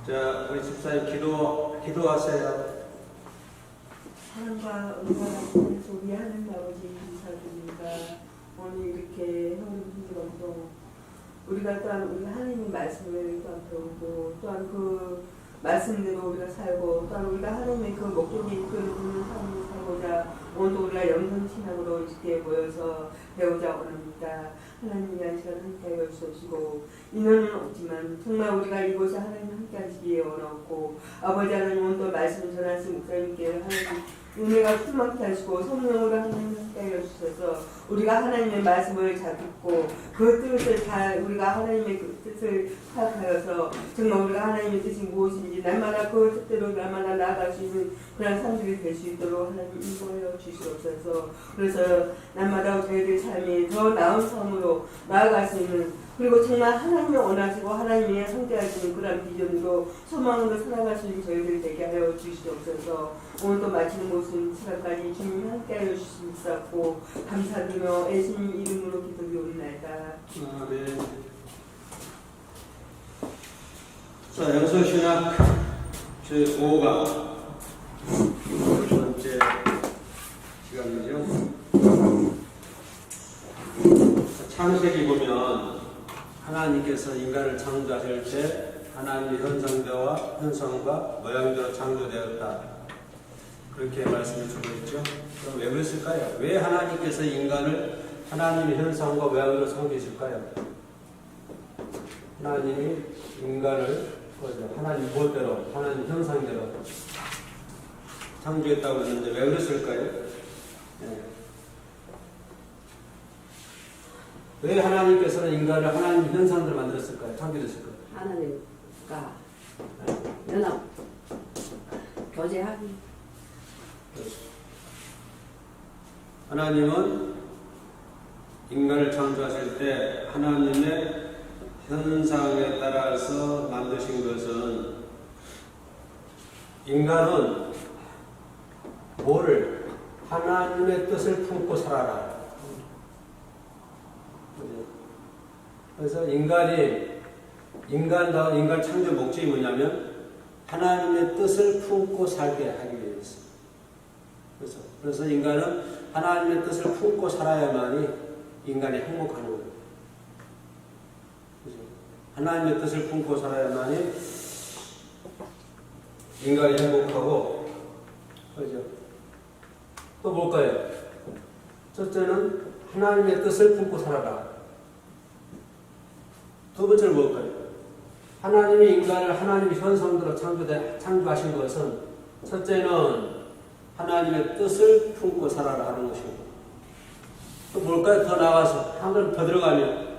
자, 우리 집사님 기도하세요. 사랑과 은혜가 우리 하나님 아버지 감사드립니다. 오늘 이렇게 형님들도 우리가 또한 우리 하나님의 말씀을 또한 배우고 또한 그 말씀대로 우리가 살고 또한 우리가 하나님의 그 목적이 이끄는 삶을 살고자 오늘도 우리가 영성신학으로 이렇게 모여서 배우자 원합니다. 하나님 위한 시간 함께 해주시고 인원은 없지만 정말 우리가 이곳에 하나님 함께 하시기에 원하고 아버지 하나님 오늘도 말씀을 전하신 목사님께 하나님 은혜가 충만케 하시고 성령으로 하나님 함께 해주셔서 우리가 하나님의 말씀을 잘 듣고 그 뜻을 잘 우리가 하나님의 그 뜻을 파악하여서 정말 우리가 하나님의 뜻이 무엇인지 날마다 그 뜻대로 날마다 나아갈 수 있는 그런 삶들이 될 수 있도록 하나님 인도하여 주시옵소서. 그래서 날마다 저희들 삶이 더 나은 삶으로 나아갈 수 있는 그리고 정말 하나님이 원하시고 하나님이 함께하시는 그런 비전으로 소망으로 살아갈 수 있는 저희들 되게 하여 주시옵소서. 오늘도 마치는 모습 시간까지 주님이 함께하여 주시옵소서. 감사드리며 예수님 이름으로 기도드리옵나이다. 아멘. 자, 영성신학 제5강 첫 번째 시간이죠. 창세기 보면 하나님께서 인간을 창조하실 때 하나님의 현상과 모양대로 창조되었다. 그렇게 말씀을 주고 있죠. 그럼 왜 그랬을까요? 왜 하나님께서 인간을 하나님의 현상과 모양으로 창조했을까요? 하나님이 인간을 하나님 멋대로, 하나님 형상대로 창조했다고 했는데 왜 그랬을까요? 네. 왜 하나님께서는 인간을 하나님 현상대로 만들었을까요? 창조했을까요? 하나님과 연합, 교제하기. 하나님은 인간을 창조하실 때 하나님의 현상에 따라서 만드신 것은 인간은 뭐를 하나님의 뜻을 품고 살아라. 그래서 인간 창조 목적이 뭐냐면 하나님의 뜻을 품고 살게 하기 위해서. 그래서 인간은 하나님의 뜻을 품고 살아야만이 인간이 행복하는 거예요. 그죠? 하나님의 뜻을 품고 살아야만이 인간이 행복하고, 그죠? 또 뭘까요? 첫째는 하나님의 뜻을 품고 살아라. 두 번째는 뭘까요? 하나님이 인간을 하나님의 현상대로 창조하신 것은 첫째는 하나님의 뜻을 품고 살아라 하는 것이고, 또 뭘까요? 더 나아가서 한 걸음 더 들어가면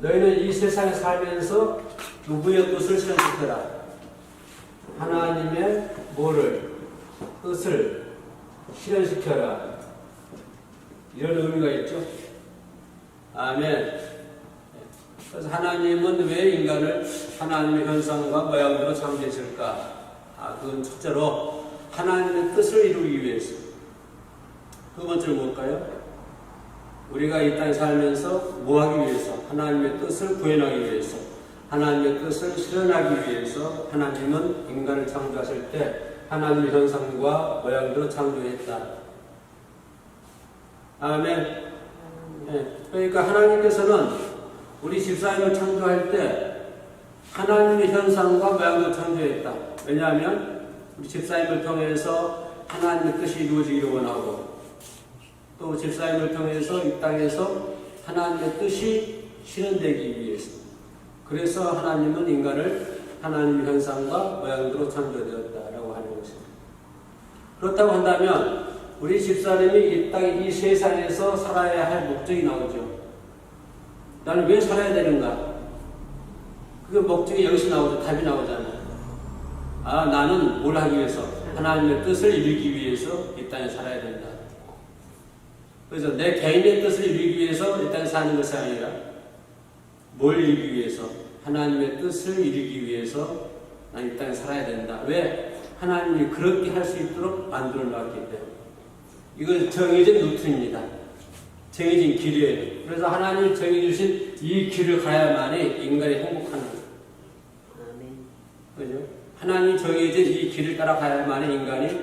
너희는 이 세상에 살면서 누구의 뜻을 실현시켜라. 하나님의 뜻을 실현시켜라. 이런 의미가 있죠. 아멘. 그래서 하나님은 왜 인간을 하나님의 현상과 모양대로 창조했을까? 그건 첫째로 하나님의 뜻을 이루기 위해서. 두 번째는 뭘까요? 우리가 이 땅에 살면서 뭐 하기 위해서? 하나님의 뜻을 구현하기 위해서, 하나님의 뜻을 실현하기 위해서 하나님은 인간을 창조하실 때 하나님의 현상과 모양대로 창조했다. 아멘. 네. 그러니까 하나님께서는 우리 집사님을 창조할 때 하나님의 현상과 모양대로 창조했다. 왜냐하면 우리 집사님을 통해서 하나님의 뜻이 이루어지기를 원하고, 또 집사님을 통해서 이 땅에서 하나님의 뜻이 실현되기 위해서. 그래서 하나님은 인간을 하나님의 현상과 모양대로 창조되었다라고 하는 것입니다. 그렇다고 한다면 우리 집사님이 이 세상에서 살아야 할 목적이 나오죠. 나는 왜 살아야 되는가? 그 목적이 여기서 나오죠. 답이 나오잖아요. 나는 뭘 하기 위해서? 하나님의 뜻을 이루기 위해서 이 땅에 살아야 된다. 그래서 내 개인의 뜻을 이루기 위해서 이 땅에 사는 것이 아니라 뭘 이루기 위해서? 하나님의 뜻을 이루기 위해서 난 이 땅에 살아야 된다. 왜? 하나님이 그렇게 할 수 있도록 만들어 놨기 때문에. 이건 정해진 루트입니다. 정해진 길이에요. 그래서 하나님이 정해주신 이 길을 가야만이 인간이 행복하는 거예요. 아멘. 그죠? 하나님이 정해진 이 길을 따라가야만 인간이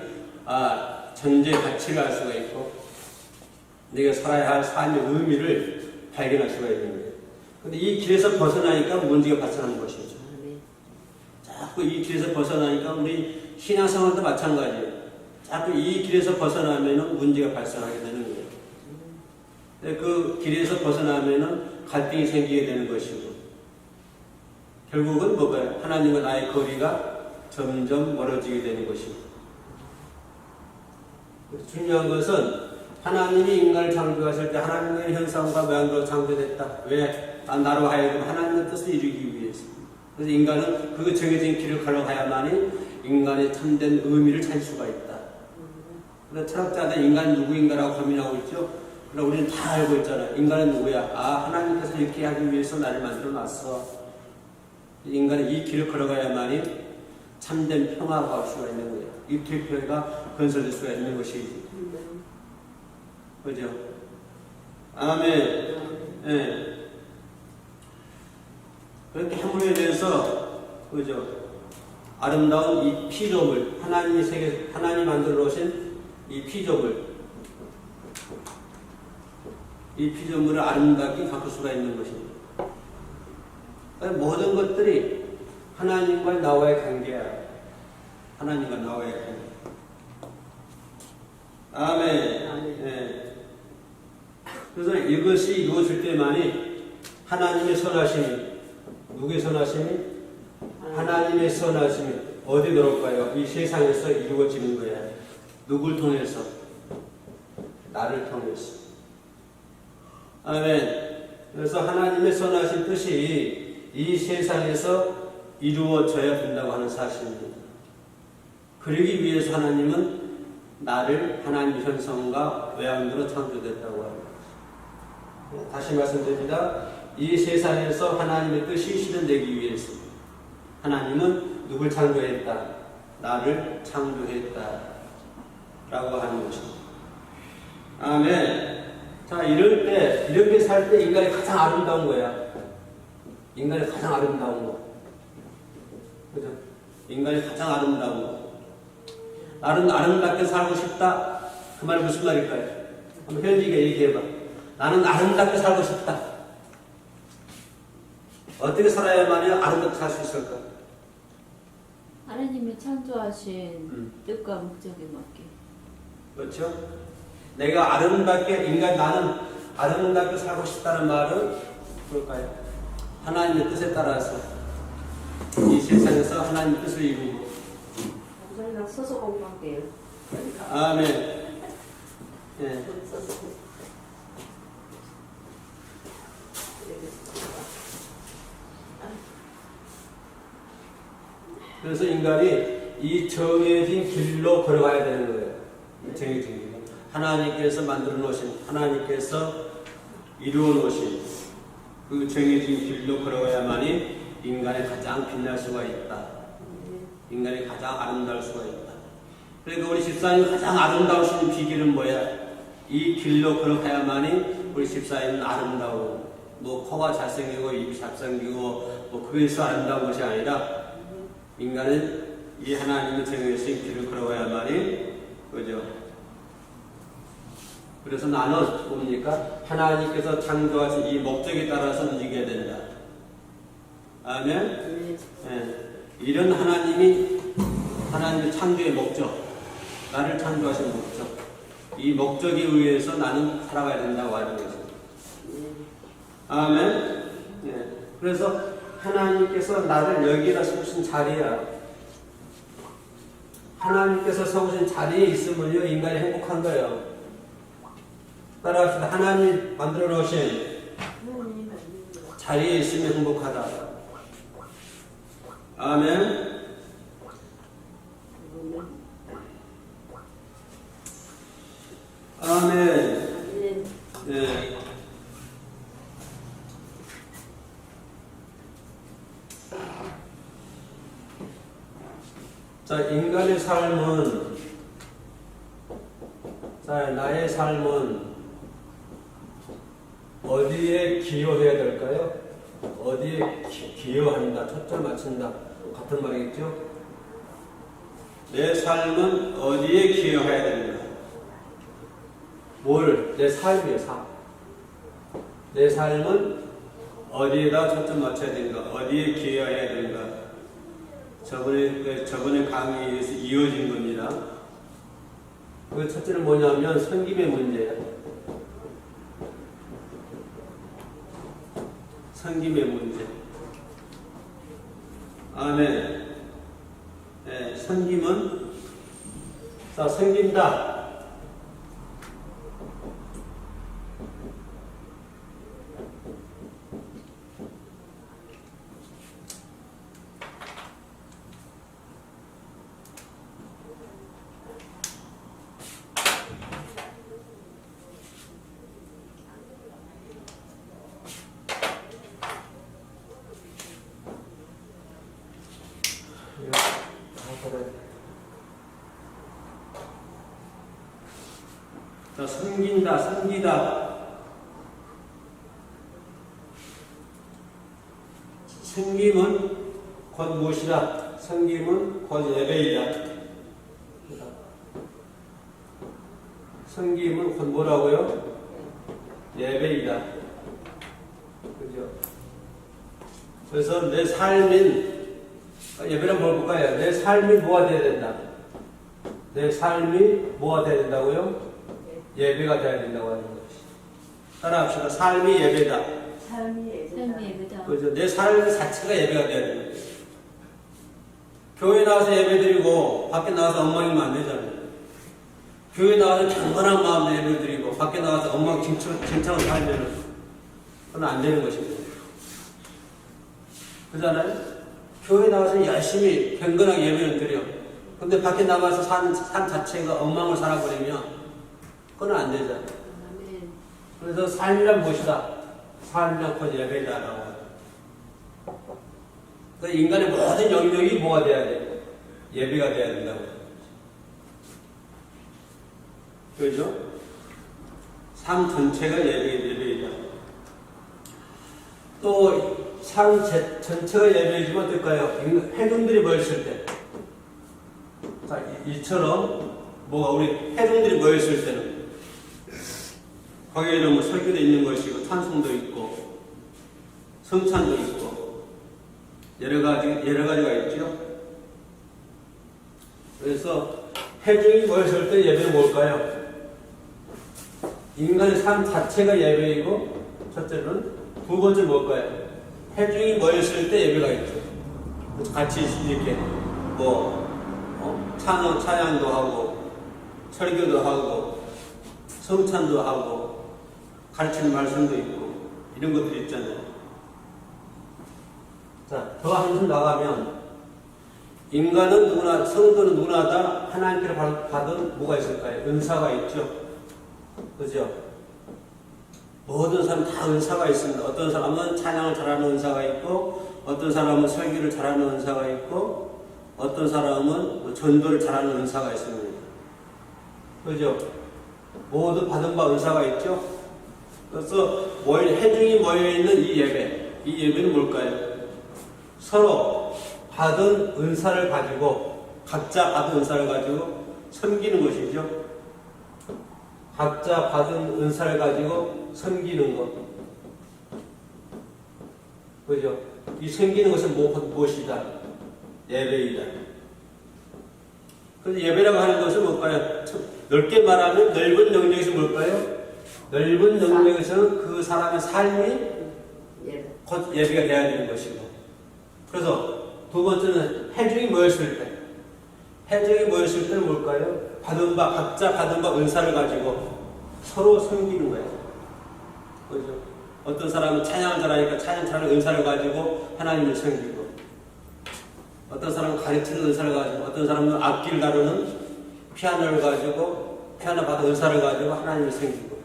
존재의 가치를 알 수가 있고 내가 살아야 할 삶의 의미를 발견할 수가 있는 거예요. 근데 이 길에서 벗어나니까 문제가 발생하는 것이죠. 네. 자꾸 이 길에서 벗어나니까 우리 신앙생활도 마찬가지예요. 자꾸 이 길에서 벗어나면 문제가 발생하게 되는 거예요. 그 길에서 벗어나면 갈등이 생기게 되는 것이고 결국은 뭐가요? 하나님과 나의 거리가 점점 멀어지게 되는 것이고 중요한 것은 하나님이 인간을 창조하실 때 하나님의 형상과 모양으로 창조됐다. 왜? 나로 하여금 하나님의 뜻을 이루기 위해서. 그래서 인간은 그 정해진 길을 걸어가야만이 인간의 참된 의미를 찾을 수가 있다. 그래서 철학자들 인간 누구인가라고 고민하고 있죠. 그럼 우리는 다 알고 있잖아요. 인간은 누구야? 하나님께서 이렇게 하기 위해서 나를 만들어 놨어. 인간은 이 길을 걸어가야만이 참된 평화가 올 수가 있는 거예요. 유태평화가 건설될 수가 있는 것이지. 그죠? 아멘. 예. 그렇게 함으로 인해서, 그죠? 아름다운 이 피조물, 하나님이 만들어 놓으신 이 피조물을 아름답게 바꿀 수가 있는 것입니다. 그러니까 모든 것들이 하나님과 나와의 관계야. 하나님과 나와의 관계. 아멘. 네. 그래서 이것이 이루어질 때만이 하나님의 선하심이, 누구의 선하심이? 하나님의 선하심이 어디 들어올까요? 이 세상에서 이루어지는 거야. 누굴 통해서? 나를 통해서. 아멘. 그래서 하나님의 선하신 뜻이 이 세상에서 이루어져야 된다고 하는 사실입니다. 그러기 위해서 하나님은 나를 하나님의 형상과 외양대로 창조됐다고 합니다. 다시 말씀드립니다. 이 세상에서 하나님의 뜻이 실현되기 위해서 하나님은 누굴 창조했다? 나를 창조했다. 라고 하는 것입니다. 아멘. 자, 이럴 때, 이렇게 살 때 인간이 가장 아름다운 거야. 인간이 가장 아름다운 거. 그죠? 인간이 가장 아름다운 거. 나는 아름답게 살고 싶다. 그 말이 무슨 말일까요? 한번 현지가 얘기해봐. 나는 아름답게 살고 싶다. 어떻게 살아야만이 아름답게 살 수 있을까? 하나님이 창조하신 뜻과 목적에 맞게. 그렇죠? 내가 아름답게, 나는 아름답게 살고 싶다는 말은 뭘까요? 하나님의 뜻에 따라서 이 세상에서 하나님의 뜻을 이루고. 우선 서서 공부할게요. 아멘. 예. 그래서 인간이 이 정해진 길로 걸어가야 되는 거예요. 정해진 길. 하나님께서 만들어 놓으신, 하나님께서 이루어 놓으신 그 정해진 길로 걸어가야만이 인간이 가장 빛날 수가 있다. 인간이 가장 아름다울 수가 있다. 그러니까 우리 집사님 가장 아름다우신 비결은 뭐야? 이 길로 걸어가야만이 우리 집사님은 아름다워. 뭐 코가 잘생기고 입이 잘생기고 뭐 그래서 아름다운 것이 아니라 인간은 이 하나님의 정해진 길을 걸어가야만이, 그죠? 그래서 나는 뭡니까? 하나님께서 창조하신 이 목적에 따라서 움직여야 된다. 아멘? 네. 이런 하나님의 창조의 목적, 나를 창조하신 목적, 이 목적에 의해서 나는 살아가야 된다고 하는 거죠. 아멘? 네. 그래서 하나님께서 나를 여기다 세우신 자리야. 하나님께서 세우신 자리에 있으면요, 인간이 행복한 거예요. 따라합시다. 하나님 만들어 놓으신 자리에 있으면 행복하다. 아멘. 아멘. 네. 자, 인간의 삶은, 나의 삶은 어디에 기여해야 될까요? 어디에 기여한다, 초점 맞춘다. 같은 말이겠죠? 내 삶은 어디에 기여해야 되는가? 뭘? 내 삶이에요, 삶. 내 삶은 어디에다 초점 맞춰야 되는가? 어디에 기여해야 되는가? 저번에 강의에서 이어진 겁니다. 그 첫째는 뭐냐면 섬김의 문제예요. 섬김의 문제. 아멘. 네, 섬김은, 자, 섬긴다. 자, 섬긴다, 섬기다. 섬김은 곧 무엇이다? 섬김은 곧 예배이다. 섬김은 곧 뭐라고요? 예배이다. 그죠? 그래서 내 삶인, 예배는 뭘 볼까요? 내 삶이 뭐가 돼야 된다? 내 삶이 뭐가 돼야 된다고요? 예배가 돼야 된다고 하는 것이. 따라합시다. 삶이 예배다. 삶이 예배다. 그죠? 내 삶 자체가 예배가 돼야 되는 거예요. 교회 나와서 예배 드리고 밖에 나와서 엉망이면 안 되잖아요. 교회 나와서 경건한 마음으로 예배 드리고 밖에 나와서 엉망진창으로 살면 그건 안 되는 것입니다. 그잖아요? 교회 나와서 열심히 경건하게 예배를 드려. 근데 밖에 나가서 삶 자체가 엉망을 살아버리면 그건 안 되잖아요. 아멘. 그래서 삶이란 무엇이다? 삶이란 곧 예배다라고 하죠. 그 인간의 모든 영역이 뭐가 돼야 돼? 예배가 돼야 된다고. 그죠? 삶 전체가 예배이다. 또 삶 전체가 예배이지만 어떨까요? 회중들이 모였을 때. 자, 이처럼 뭐가 우리 회중들이 모였을 때는 거기에는 뭐 설교도 있는 것이고 찬송도 있고 성찬도 있고 여러 가지가 있죠. 그래서 회중이 모였을 때 예배는 뭘까요? 인간의 삶 자체가 예배이고 첫째는, 두 번째 뭘까요? 회중이 모였을 때 예배가 있죠. 같이 이렇게 뭐 찬양도 하고 설교도 하고 성찬도 하고 가르치는 말씀도 있고 이런 것들이 있잖아요. 자, 더 한숨 나가면 인간은 누구나, 성도는 누구나 다 하나님께로 받은 뭐가 있을까요? 은사가 있죠. 그죠? 모든 사람 다 은사가 있습니다. 어떤 사람은 찬양을 잘하는 은사가 있고, 어떤 사람은 설교를 잘하는 은사가 있고, 어떤 사람은 전도를 잘하는 은사가 있습니다. 그죠? 모두 받은 바 은사가 있죠? 그래서 회중이 모여있는 이 예배는 뭘까요? 서로 받은 은사를 가지고, 각자 받은 은사를 가지고 섬기는 것이죠. 각자 받은 은사를 가지고 섬기는 것. 그죠? 이 섬기는 것은 무엇이다? 예배이다. 그래서 예배라고 하는 것은 뭘까요? 넓게 말하면 넓은 영역에서 뭘까요? 넓은 영역에서는 그 사람의 삶이 곧 예배가 되어야 되는 것이고. 그래서 두 번째는 회중이 모였을 때. 회중이 모였을 때는 뭘까요? 각자 받은 바 은사를 가지고 서로 섬기는 거예요. 그죠? 어떤 사람은 찬양을 잘하니까 찬양 잘하는 은사를 가지고 하나님을 섬기고, 어떤 사람은 가르치는 은사를 가지고, 어떤 사람은 악기를 다루는 피아노를 가지고, 피아노 받은 은사를 가지고 하나님을 섬기고,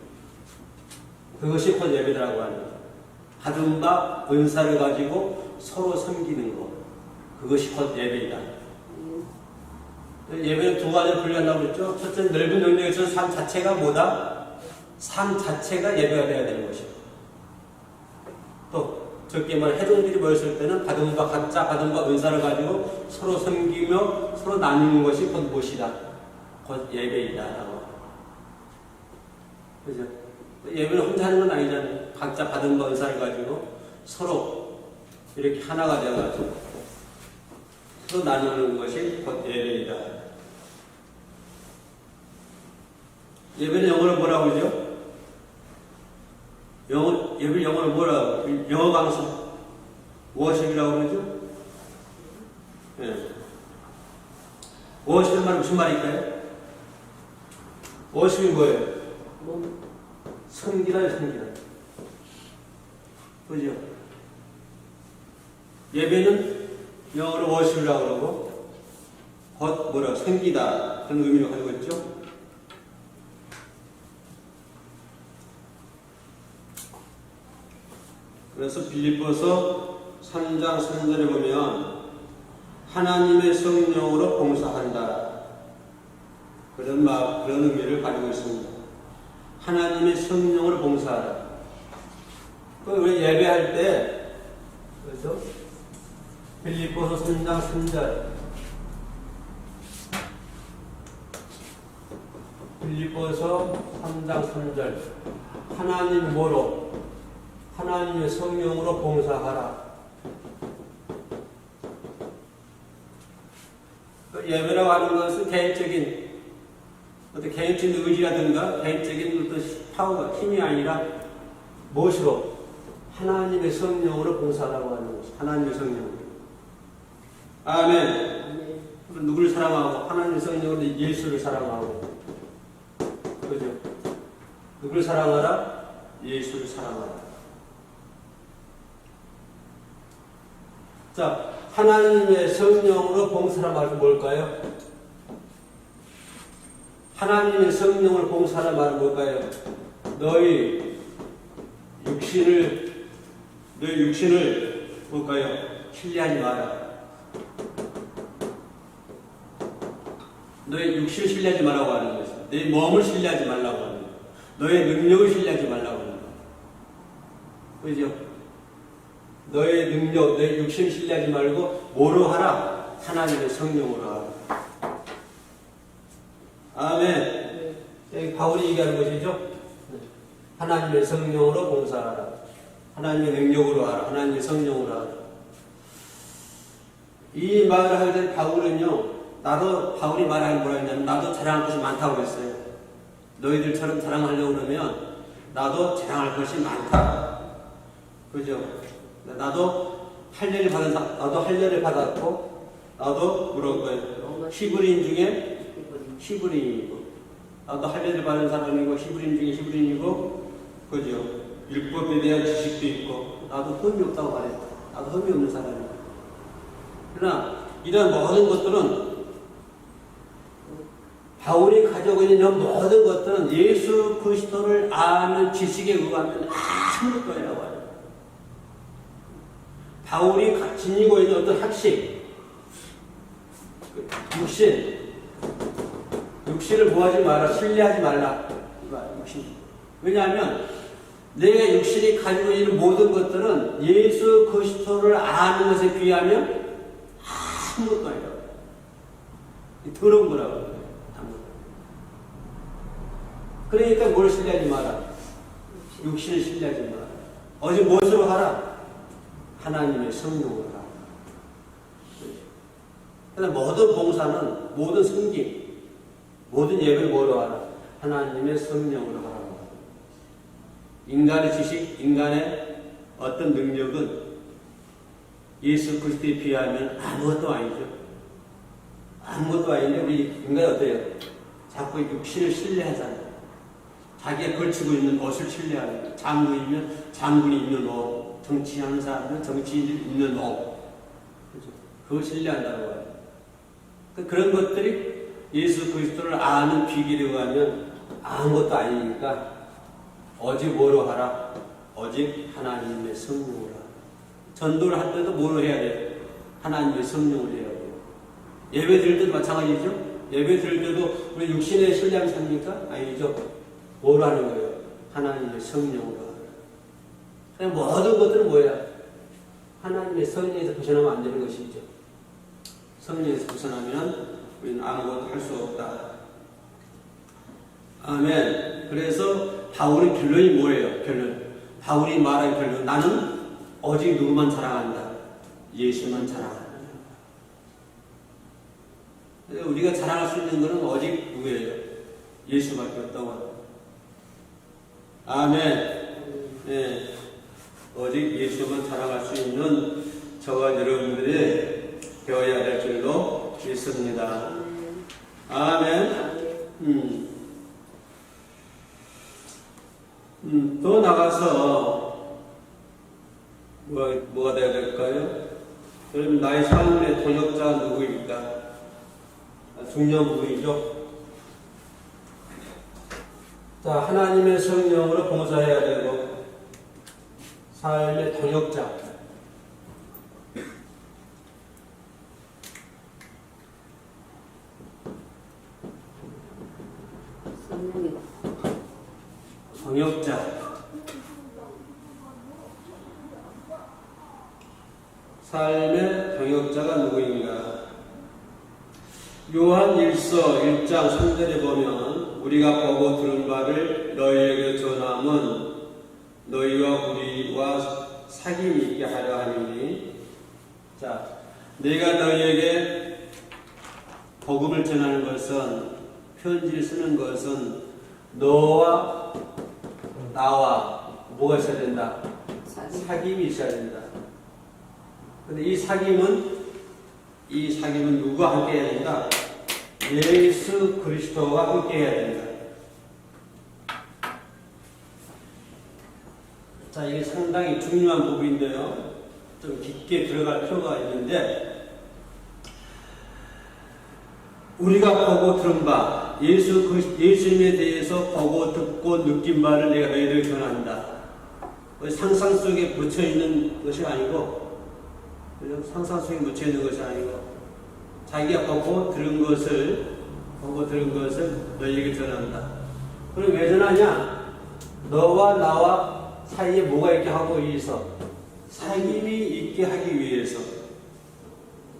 그것이 곧 예배라고 하는 거예요. 받은 바 은사를 가지고 서로 섬기는 것, 그것이 곧 예배이다. 예배는 두 가지로 분류한다고 그랬죠. 첫째는 넓은 영역에서 삶 자체가 뭐다? 삶 자체가 예배가 되어야 되는 것이고, 또 적게 말해 해동들이 모였을 때는 받은 바 각자 받은 바 은사를 가지고 서로 섬기며 서로 나누는 것이 곧 무엇이다? 곧 예배이다라고. 그죠? 예배는 혼자 하는 건 아니잖아요. 각자 받은 바 은사를 가지고 서로 이렇게 하나가 되어가지고 서로 나누는 것이 곧 예배이다. 예배는 영어로 뭐라고 그러죠? 예배 영어로 뭐라고? 영어 강수 워십이라고 그러죠? 예. 워십은 말 무슨 말일까요? 워십이 뭐예요? 섬기다요, 섬기다. 그죠? 예배는 영어로 워십이라고 그러고 곧 뭐라고? 섬기다 그런 의미를 가지고 있죠? 그래서 빌립보서 3장 3절에 보면 하나님의 성령으로 봉사한다. 그런 의미를 가지고 있습니다. 하나님의 성령으로 봉사하라. 우리 예배할 때, 그렇죠? 빌립보서 3장 3절. 빌립보서 3장 3절. 하나님 뭐로? 하나님의 성령으로 봉사하라. 예배라고 하는 것은 개인적인 어떤 개인적인 의지라든가 개인적인 어떤 파워가 힘이 아니라 무엇으로? 하나님의 성령으로 봉사하라고 하는 것이 하나님의 성령. 아멘. 누구를 사랑하고 하나님의 성령으로 예수를 사랑하고 그죠? 누구를 사랑하라? 예수를 사랑하라. 자, 하나님의 성령으로 봉사하라 말은 뭘까요? 하나님의 성령으로 봉사하라 말은 뭘까요? 너희 육신을 뭘까요? 신뢰하지 마라. 너희 육신을 신뢰하지 말라고 하는 것이다. 너희 몸을 신뢰하지 말라고 하는 거예요. 너의 능력을 신뢰하지 말라고 하는 거예요. 그죠? 너의 능력, 너의 육신을 신뢰하지 말고 뭐로 하라? 하나님의 성령으로 하라. 아멘. 여기 바울이 얘기하는 것이죠. 하나님의 성령으로 봉사하라. 하나님의 능력으로 하라. 하나님의 성령으로 하라. 이 말을 할 때 바울은요, 바울이 말하는 뭐라 했냐면, 나도 자랑할 것이 많다고 했어요. 너희들처럼 자랑하려고 그러면, 나도 자랑할 것이 많다. 그죠? 나도 할례를 받았고, 나도 뭐라고요? 히브리인 중에 히브리인이고, 나도 할례를 받은 사람이고, 히브리인 중에 히브리인이고, 그죠? 율법에 대한 지식도 있고, 나도 흠이 없다고 말했다. 나도 흠이 없는 사람이고. 그러나 이런 모든 것들은 바울이 가지고 있는 이런 모든 것들은 예수 그리스도를 아는 지식에 의하면 아무것도 아니라고 해요. 바울이 지니고 있는 어떤 학식, 육신을 뭐하지 마라, 신뢰하지 말라. 육신. 왜냐하면 내 육신이 가지고 있는 모든 것들은 예수 그리스도를 아는 것에 비하면 아무것도 아니라고 해요. 더러운 거라고 해요. 그러니까 뭘 신뢰하지 마라. 육신을 신뢰하지 마라. 어제 무엇으로 하라? 하나님의 성령으로 하라. 그래서 모든 봉사는, 모든 섬김, 모든 예배를 뭐로 하라? 하나님의 성령으로 하라. 인간의 지식, 인간의 어떤 능력은 예수 그리스도에 비하면 아무것도 아니죠. 아무것도 아닌데 우리 인간이 어때요? 자꾸 육신을 신뢰하잖아요. 자기가 걸치고 있는 옷을 신뢰하는 거예요. 장군이면 장군이 입는 옷, 정치하는 사람은 정치인이 입는 옷. 그렇죠? 그걸 신뢰한다고 해요. 그런 것들이 예수 그리스도를 아는 비결에 의하면 아무것도 아니니까 오직 뭐로 하라? 오직 하나님의 성령으로 하라. 전도를 할 때도 뭐로 해야 돼요? 하나님의 성령으로 해야 돼요. 예배 드릴 때도 마찬가지죠? 예배 드릴 때도 우리 육신의 신뢰하면 삽니까? 아니죠. 뭐로 하는 거예요? 하나님의 성령으로 하라. 모든 것들은 뭐야? 하나님의 섭리에서 벗어나면 안 되는 것이죠. 섭리에서 벗어나면 우리는 아무것도 할 수 없다. 아멘. 그래서 바울의 결론이 뭐예요? 결론. 바울이 말한 결론. 나는 오직 누구만 자랑한다. 예수만 자랑한다. 우리가 자랑할 수 있는 것은 오직 누구예요? 예수밖에 없다고. 아멘. 네. 오직 예수만 자랑할 수 있는 저와 여러분들이 되어야 될 줄로 믿습니다. 아멘. 또 나가서 뭐가 되어야 될까요? 여러분 나의 삶의 동역자 누구입니까? 중요한 부분이죠. 자, 하나님의 성령으로 봉사해야 되고 삶의 동역자. 동역자. 삶의 동역자가 누구인가? 요한 1서 1장 3절에 보면 우리가 보고 들은 바를 너희에게 전함은 너희와 우리와 사귐이 있게 하려 함이니. 자, 내가 너희에게 복음을 전하는 것은, 편지를 쓰는 것은 너와 나와 뭐가 있어야 된다? 사귐이 있어야 된다. 근데 이 사귐은 누구와 함께 해야 된다? 예수 그리스도와 함께 해야 된다. 자, 이게 상당히 중요한 부분인데요. 좀 깊게 들어갈 필요가 있는데, 우리가 보고 들은 바, 예수님에 대해서 보고 듣고 느낀 바를 내가 너희들에게 전한다. 상상 속에 묻혀 있는 것이 아니고, 상상 속에 묻혀 있는 것이 아니고, 자기가 보고 들은 것을 너희에게 전한다. 그럼 왜 전하냐? 너와 나와 사이에 뭐가 있게 하고 위해서? 사귐이 있게 하기 위해서.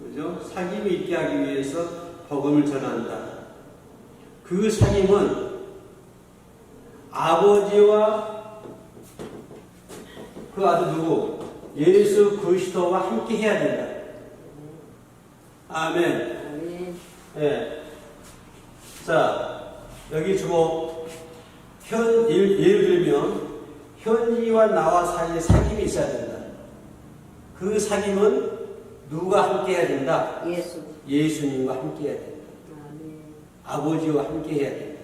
그죠? 사귐이 있게 하기 위해서 복음을 전한다. 그 사귐은 아버지와 그 아들 누구? 예수 그리스도와 함께 해야 된다. 아멘. 네. 자, 여기 주목. 예를 들면 현지와 나와 사이에 사귐이 있어야 된다. 그 사귐은 누가 함께 해야 된다? 예수님과 함께 해야 된다. 아버지와 함께 해야 된다.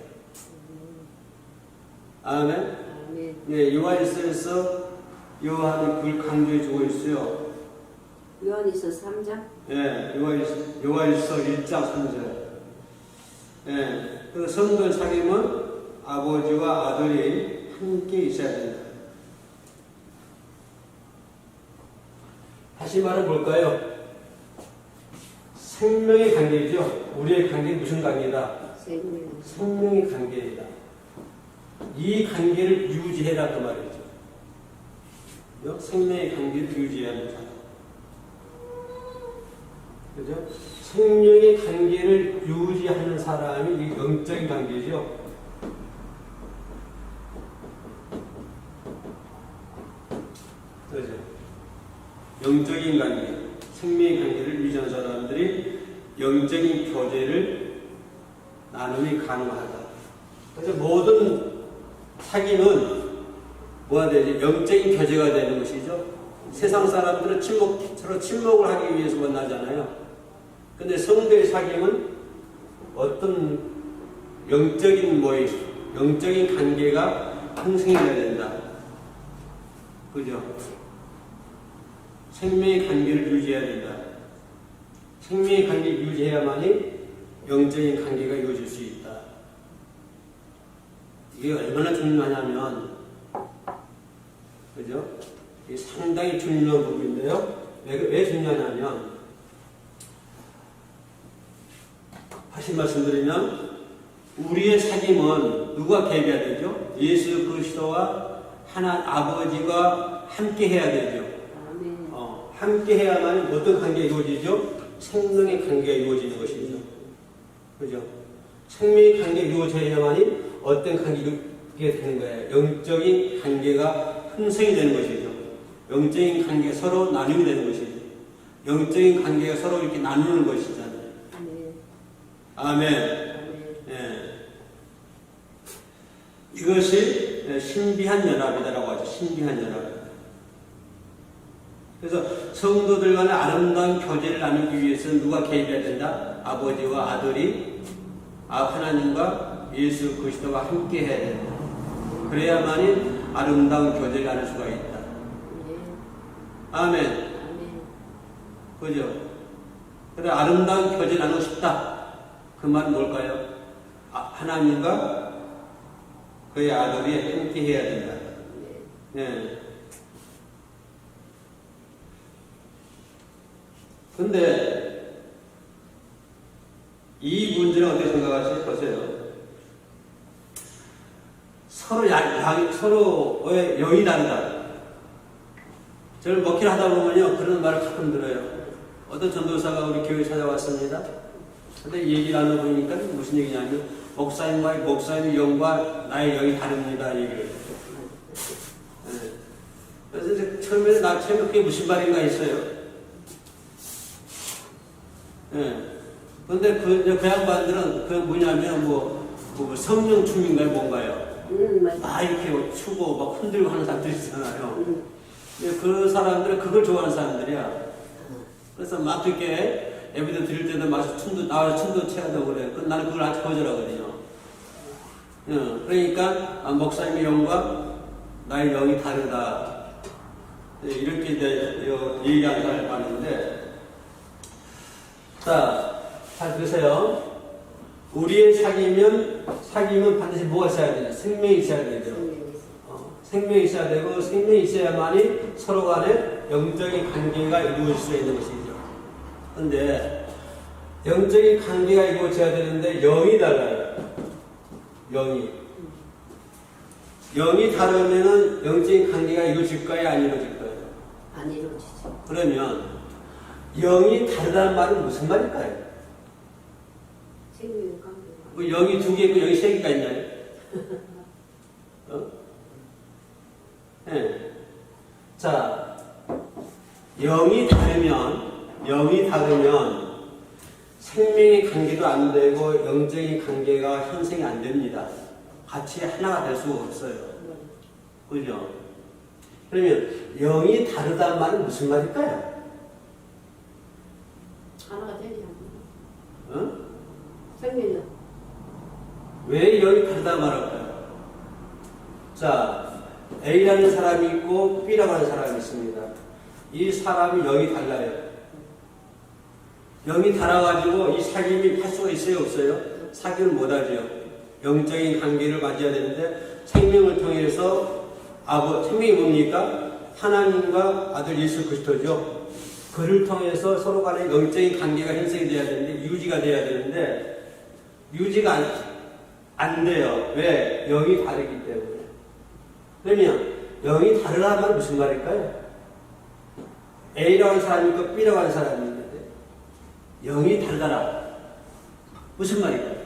아멘. 네, 요한일서에서 요한이 그걸 강조해 주고 있어요. 요한일서 3장? 네, 요한일서 1장 3절. 네, 그 성도의 사귐은 아버지와 아들이 함께 있어야 된다. 다시 말해 볼까요? 생명의 관계죠. 우리의 관계는 무슨 관계다? 생명의 관계이다. 이 관계를 유지해라 그 말이죠. 생명의 관계를 유지해야 한다. 그죠? 생명의 관계를 유지하는 사람이 이 영적인 관계죠. 그죠? 영적인 관계, 생명의 관계를 유지하는 사람들이 영적인 교제를 나눔이 가능하다. 그래서 모든 사귐은 뭐가 되지? 영적인 교제가 되는 것이죠. 세상 사람들은 서로 친목을 하기 위해서 만나잖아요. 근데 성도의 사귐은 어떤 영적인 모임, 영적인 관계가 형성해야 된다. 그죠? 생명의 관계를 유지해야 된다. 생명의 관계를 유지해야만이 영적인 관계가 이루어질 수 있다. 이게 얼마나 중요하냐면, 그죠? 이게 상당히 중요한 부분인데요. 왜 중요하냐면, 다시 말씀드리면, 우리의 사귐은 누가 개입해야 되죠? 예수 그리스도와 하나님 아버지가 함께 해야 되죠. 함께 해야만 어떤 관계가 이루어지죠? 생명의 관계가 이루어지는 것이죠. 그죠? 생명의 관계가 이루어져야만이 어떤 관계가 이루어지게 되는 거예요. 영적인 관계가 형성이 되는 것이죠. 영적인 관계가 서로 나누게 되는 것이죠. 영적인 관계가 서로 이렇게 나누는 것이잖아요. 네. 아멘. 아멘. 예. 이것이 신비한 연합이다라고 하죠. 신비한 연합. 그래서 성도들 간의 아름다운 교제를 나누기 위해서 누가 개입해야 된다? 아버지와 아들이 하나님과 예수 그리스도가 함께 해야 된다. 그래야만이 아름다운 교제를 나눌 수가 있다. 네. 아멘. 아멘. 그죠? 그래, 아름다운 교제 나누고 싶다. 그 말은 뭘까요? 하나님과 그의 아들이 함께 해야 된다. 네. 근데 이 문제는 어떻게 생각하세요? 보세요. 서로의 영이 다르다. 저를 먹기를 하다 보면요, 그런 말을 가끔 들어요. 어떤 전도사가 우리 교회에 찾아왔습니다. 근데 얘기를 나눠보니까 무슨 얘기냐면, 목사님의 영과 나의 영이 다릅니다. 얘기를 해요. 네. 그래서 처음에 그게 무슨 말인가 했어요. 예. 근데 그 양반들은 그 뭐냐면 성령 충인가요, 뭔가요? 맞아. 이렇게 추고 막 흔들고 하는 사람들이 있잖아요. 그 사람들은 그걸 좋아하는 사람들이야. 그래서 막 이렇게 예배도 드릴 때도 나와서 춤도 춰야 되고 그래. 나는 그걸 아주 거절하거든요. 그러니까 목사님의 영과 나의 영이 다르다. 이렇게 얘기하는 사람을 봤는데, 자, 잘 들으세요. 우리의 사귐은 반드시 뭐가 있어야 되냐? 생명이 있어야 되죠. 생명이 있어야 되고, 생명이 있어야만이 서로 간에 영적인 관계가 이루어질 수 있는 것이죠. 근데, 영적인 관계가 이루어져야 되는데, 영이 달라요. 영이 다르면은 영적인 관계가 이루어질까요? 안 이루어질까요? 안 이루어지죠. 그러면, 영이 다르다는 말은 무슨 말일까요? 생명의 관계가. 뭐 영이 2개 있고 영이 3개가 있나요? 네. 자, 영이 다르면 생명의 관계도 안 되고 영적인 관계가 형성이 안 됩니다. 같이 하나가 될 수가 없어요. 그죠? 그러면 영이 다르다는 말은 무슨 말일까요? 하나가 되지 않나? 어? 생명이요. 왜 영이 다르다 말할까요? 자, A라는 사람이 있고 B라고 하는 사람이 있습니다. 이 사람이 영이 달라요. 영이 달아가지고 이 사귐이 할 수가 있어요, 없어요? 사귐을 못하죠. 영적인 관계를 가져야 되는데 생명을 통해서 생명이 뭡니까? 하나님과 아들 예수 그리스도죠. 그를 통해서 서로 간에 영적인 관계가 형성이 돼야 되는데 유지가 돼야 되는데 유지가 안 돼요. 왜? 영이 다르기 때문에. 그러면 영이 다르다는 말은 무슨 말일까요? A라고 하는 사람이 있고 B라고 하는 사람이 있는데 영이 다르다라. 무슨 말일까요?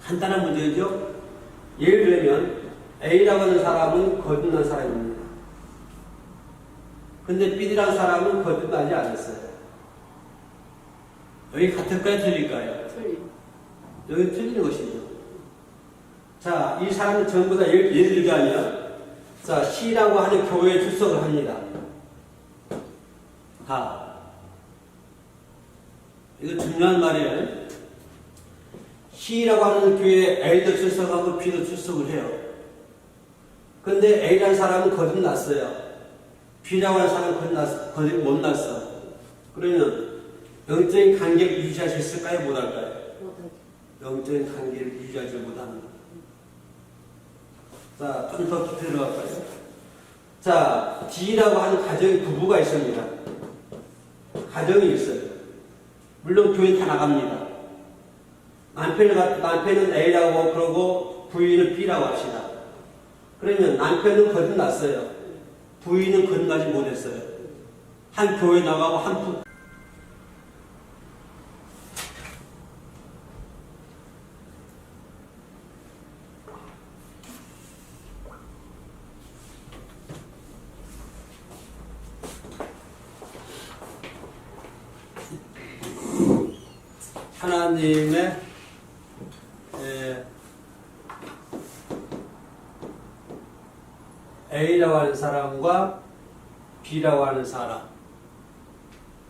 간단한 문제죠. 예를 들면 A라고 하는 사람은 거듭난 사람입니다. 근데 B라는 사람은 거듭나지 않았어요. 여기 같을까요? 틀릴까요? 틀림. 여기 틀리는 것이죠. 자, 이 사람은 전부 다 예를 들자면, 자, C라고 하는 교회에 출석을 합니다. 이거 중요한 말이에요. C라고 하는 교회에 A도 출석하고 B도 출석을 해요. 근데 A라는 사람은 거듭났어요. B라고 하는 사람은 거듭 못 났어. 그러면 영적인 관계를 유지할 수 있을까요? 못할까요? 못하죠. 영적인 관계를 유지하지 못합니다. 자, 좀 더 깊이 들어갈까요? 자, D라고 하는 가정의 부부가 있습니다. 가정이 있어요. 물론 교회 다 나갑니다. 남편은 A라고 그러고 부인은 B라고 합시다. 그러면 남편은 거듭났어요. 부인은 거듭나지 못했어요. 한 교회 나가고 한 하나님의 A라고 하는 사람과 B라고 하는 사람,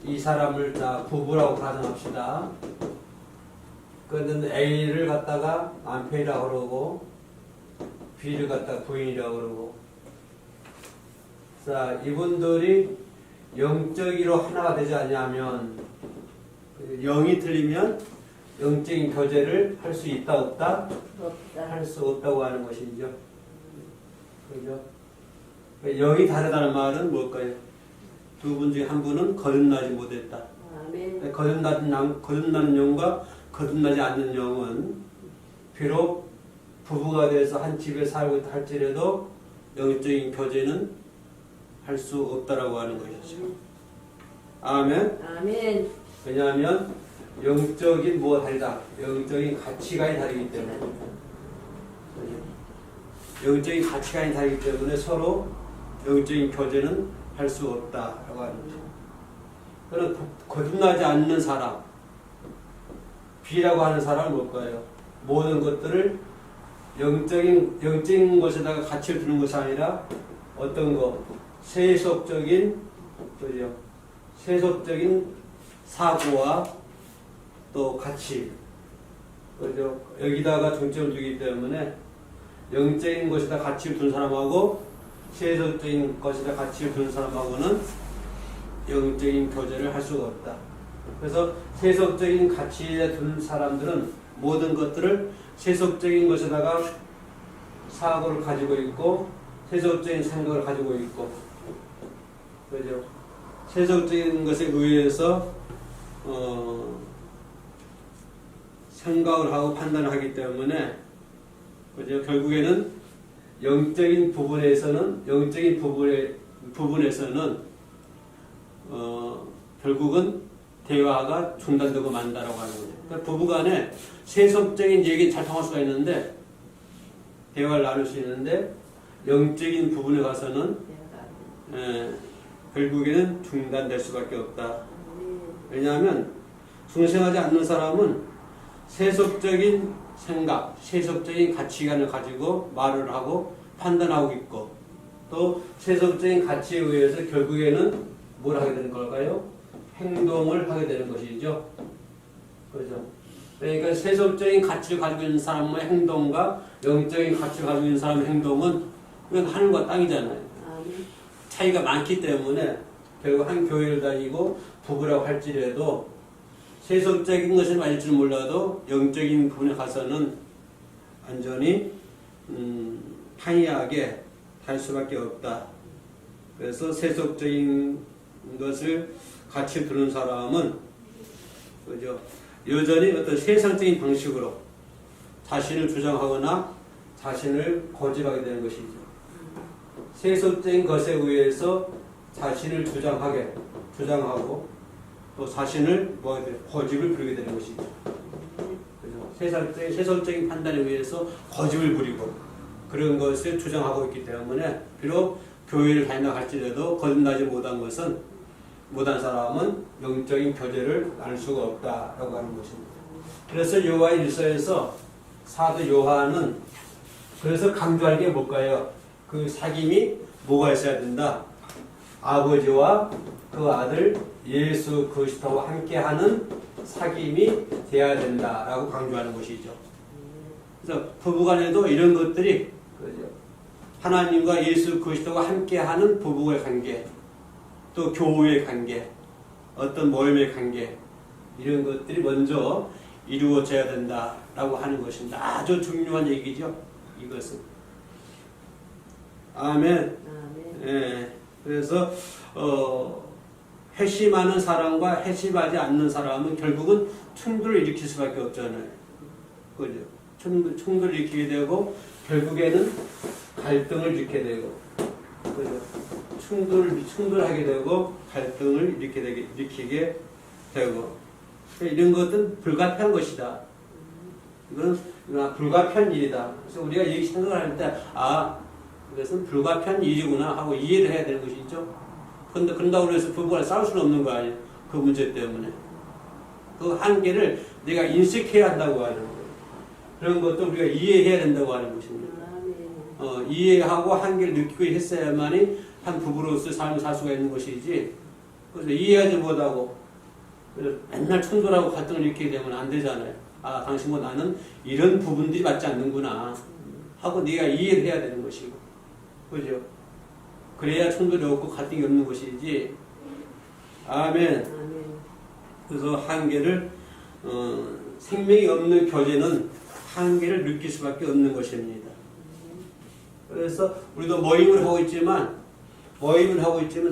이 사람을 다 부부라고 가정합시다. 그런데 A를 갖다가 남편이라고 그러고 B를 갖다가 부인이라고 그러고, 자, 이분들이 영적으로 하나가 되지 않냐면, 영이 틀리면 영적인 교제를 할 수 있다 없다? 할 수 없다고 하는 것이죠. 그죠? 영이 다르다는 말은 뭘까요? 두 분 중에 한 분은 거듭나지 못했다. 아멘. 거듭나는 영과 거듭나지 않는 영은 비록 부부가 돼서 한 집에 살고 있다 할지라도 영적인 교제는 할 수 없다라고 하는 것이죠. 아멘. 아멘. 왜냐하면 영적인 뭐가 다르다. 영적인 가치관이 다르기 때문에. 영적인 가치관이 다르기 때문에 서로 영적인 교제는 할 수 없다라고 하는 거죠. 그럼 거듭나지 않는 사람, B라고 하는 사람은 뭘까요? 모든 것들을 영적인 것에다가 가치를 두는 것이 아니라 어떤 거, 세속적인, 그죠? 세속적인 사고와 또 가치, 그죠? 여기다가 중점을 두기 때문에 영적인 것에다 가치를 두는 사람하고 세속적인 것에다 가치를 두는 사람하고는 영적인 교제를 할 수가 없다. 그래서 세속적인 가치에 두는 사람들은 모든 것들을 세속적인 것에다가 사고를 가지고 있고 세속적인 생각을 가지고 있고, 그죠? 세속적인 것에 의해서 생각을 하고 판단을 하기 때문에, 그죠? 결국에는 영적인 부분에서는 결국은 대화가 중단되고 만다라고 하는 거죠. 그러니까 부부간에 세속적인 얘기 잘 통할 수가 있는데 대화를 나눌 수 있는데 영적인 부분에 가서는 결국에는 중단될 수밖에 없다. 왜냐하면 중생하지 않는 사람은 세속적인 생각, 세속적인 가치관을 가지고 말을 하고 판단하고 있고, 또 세속적인 가치에 의해서 결국에는 뭘 하게 되는 걸까요? 행동을 하게 되는 것이죠. 그렇죠? 그러니까 세속적인 가치를 가지고 있는 사람의 행동과 영적인 가치를 가지고 있는 사람의 행동은 그건 하늘과 땅이잖아요. 차이가 많기 때문에 결국 한 교회를 다니고 부부라고 할지라도 세속적인 것을 맞을 줄 몰라도 영적인 부분에 가서는 완전히 판이하게 달 수밖에 없다. 그래서 세속적인 것을 같이 두는 사람은, 그죠? 여전히 어떤 세상적인 방식으로 자신을 주장하거나 자신을 고집하게 되는 것이죠. 세속적인 것에 의해서 자신을 주장하고 또 자신을 고집을 부리게 되는 것이죠. 그죠? 세속적인 판단에 의해서 고집을 부리고 그런 것을 주장하고 있기 때문에 비록 교회를 다닌다 할지라도 거듭나지 못한 사람은 영적인 교제를 나눌 수가 없다라고 하는 것입니다. 그래서 요한 1서에서 사도 요한은 그래서 강조할 게 뭘까요? 그 사귐이 뭐가 있어야 된다? 아버지와 그 아들 예수 그리스도와 함께하는 사귐이 돼야 된다라고 강조하는 것이죠. 그래서 부부간에도 이런 것들이, 그죠? 하나님과 예수 그리스도가 함께하는 부부의 관계, 또 교우의 관계, 어떤 모임의 관계, 이런 것들이 먼저 이루어져야 된다라고 하는 것입니다. 아주 중요한 얘기죠, 이것은. 아멘. 예. 그래서 회심하는 사람과 회심하지 않는 사람은 결국은 충돌을 일으킬 수밖에 없잖아요. 그죠? 충돌을 일으키게 되고 결국에는 갈등을 일으키게 되고, 그죠? 충돌하게 되고 갈등을 일으키게 되고 이런 것은 불가피한 것이다. 이건 불가피한 일이다. 그래서 우리가 이 생각을 할 때 이것은 불가피한 일이구나 하고 이해를 해야 되는 것이죠. 그런데 그런다고 해서 부부가 싸울 수는 없는 거 아니에요. 그 문제 때문에. 그 한계를 내가 인식해야 한다고 하는 거예요. 그런 것도 우리가 이해해야 된다고 하는 것입니다. 이해하고 한계를 느끼고 했어야만이 한 부부로서 삶을 살 수가 있는 것이지. 그래서 이해하지 못하고 맨날 충돌하고 갈등을 일으키게 되면 안 되잖아요. 당신과 나는 이런 부분들이 맞지 않는구나 하고 네가 이해를 해야 되는 것이고, 그죠? 그래야 충돌이 없고 갈등이 없는 것이지. 아멘. 그래서 한계를 생명이 없는 교제는 한계를 느낄 수밖에 없는 것입니다. 그래서 우리도 모임을 하고 있지만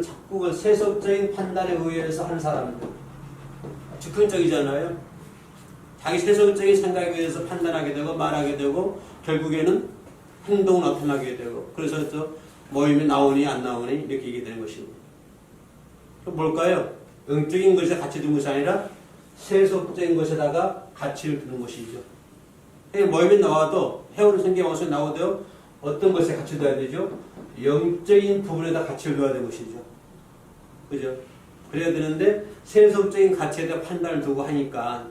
자꾸 그 세속적인 판단에 의해서 하는 사람들, 즉흥적이잖아요. 자기 세속적인 생각에 의해서 판단하게 되고 말하게 되고 결국에는 행동을 나타나게 되고, 그래서 저 모임에 나오니 안 나오니 느끼게 되는 것입니다. 그럼 뭘까요? 영적인 것에 가치 두는 것이 아니라 세속적인 것에다가 가치를 두는 것이죠. 모임에 나와도 해오는 성경방송에 나오도 어떤 것에 가치를 둬야 되죠? 영적인 부분에다 가치를 둬야 되는 것이죠. 그죠? 그래야 되는데 세속적인 가치에 대한 판단을 두고 하니까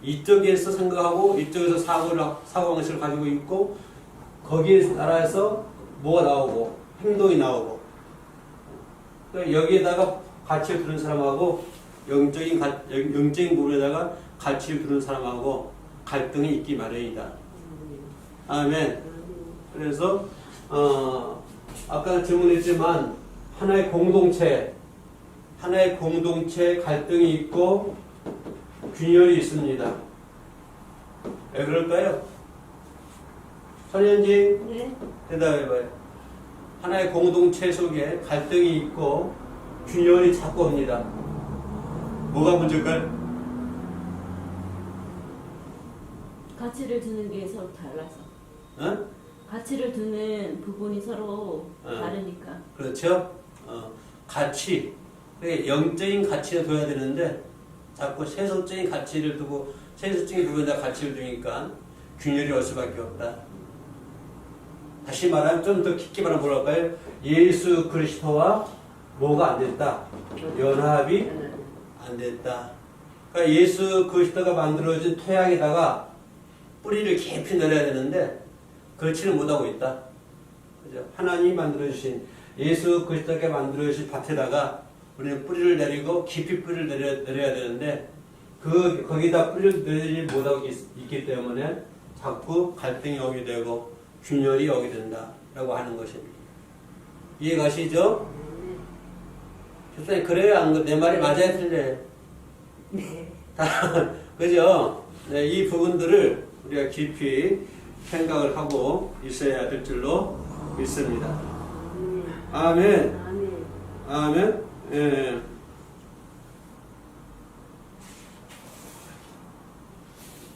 이쪽에서 생각하고 이쪽에서 사고방식을 가지고 있고 거기에 따라서 뭐가 나오고 행동이 나오고, 그러니까 여기에다가 가치를 두는 사람하고 영적인 부분에다가 가치를 두는 사람하고 갈등이 있기 마련이다. 아멘. 그래서 아까 질문했지만 하나의 공동체 갈등이 있고 균열이 있습니다. 왜 그럴까요? 선현지 네. 대답해봐요. 하나의 공동체 속에 갈등이 있고 균열이 자꾸 옵니다. 뭐가 문제일까요? 가치를 두는 게 서로 달라서. 어? 가치를 두는 부분이 서로 어. 다르니까. 그렇죠? 가치. 영적인 가치를 둬야 되는데 자꾸 세속적인 가치를 두고 세속적인 부분에다 가치를 두니까 균열이 올 수밖에 없다. 다시 말하면 좀 더 깊게 말하면 뭐랄까요? 예수 그리스도와 뭐가 안 됐다? 연합이 안 됐다. 그러니까 예수 그리스도가 만들어진 토양에다가 뿌리를 깊이 내려야 되는데 그렇지는 못하고 있다. 그죠? 하나님이 만들어주신 예수 그리스도가 만들어주신 밭에다가 우리는 뿌리를 내리고 깊이 뿌리를 내려야 되는데 거기다 뿌리를 내리지 못하고 있기 때문에 자꾸 갈등이 오게 되고 균열이 오게 된다라고 하는 것입니다. 이해가시죠? 교수님 그래야 내 말이 맞아야 틀려요. 네. 그죠? 네, 이 부분들을 우리가 깊이 생각을 하고 있어야 될 줄로 믿습니다. 아멘. 아멘. 예.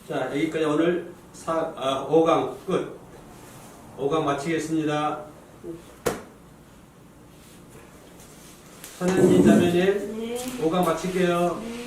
자, 여기까지 오늘 5강 끝. 5강 마치겠습니다. 선생님 자매님, 네. 5강 마칠게요. 네.